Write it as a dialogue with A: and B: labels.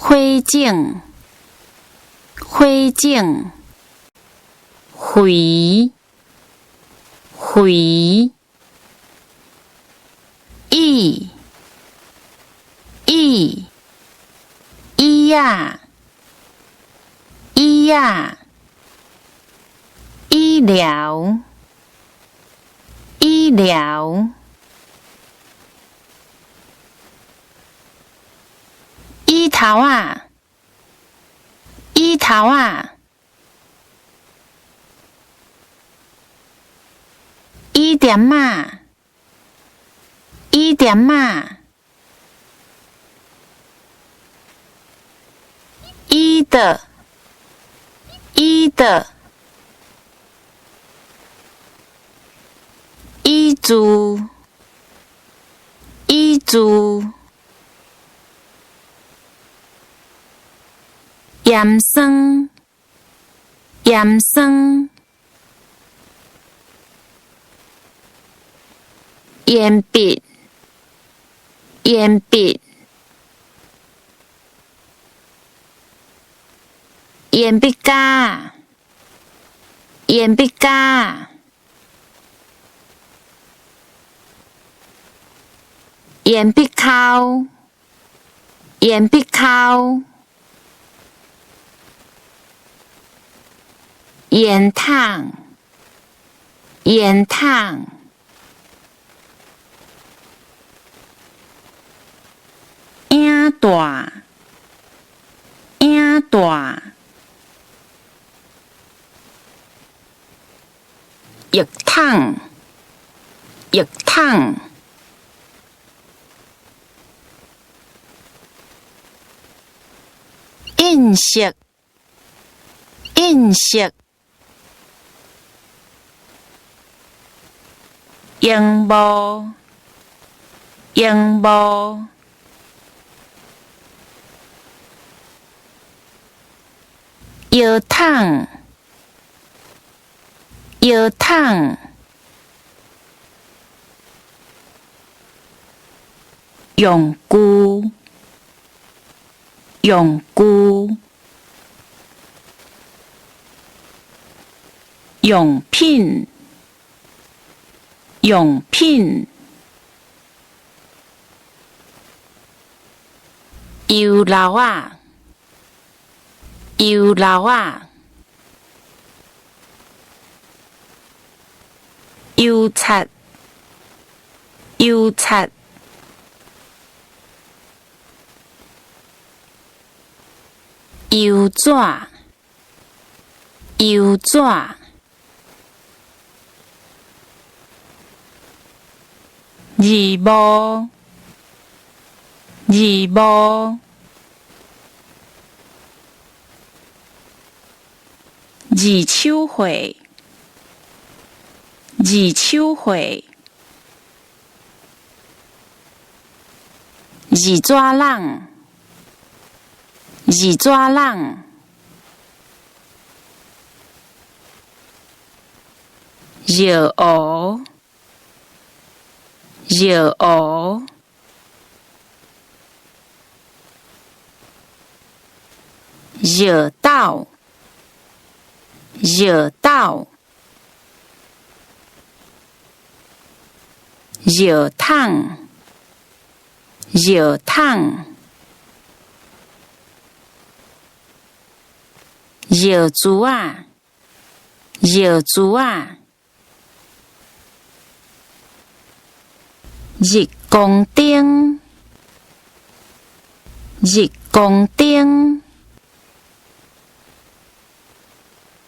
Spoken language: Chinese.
A: 火种，火种，回，回，医，医，医呀，医呀，医疗，医疗。医头啊，医头啊，医点啊，医点啊，医的，医的，医嘱，医嘱。盐酸，盐酸，盐笔，盐笔，盐笔架，盐笔架，盐笔扣，盐笔扣。盐烫，盐烫，影大，影大，液烫，液烫，印色，印色。荧幕，荧幕，药桶，药桶，用具，用具，用品。用品，油漏啊，油漏啊，油擦，油擦，油纸，油纸。字幕，字幕，字手绘，字手绘，字纸人，字纸人，热蚵。热蚵，热豆，热豆，热烫，热烫，热珠啊，热珠啊。日光灯，日光灯，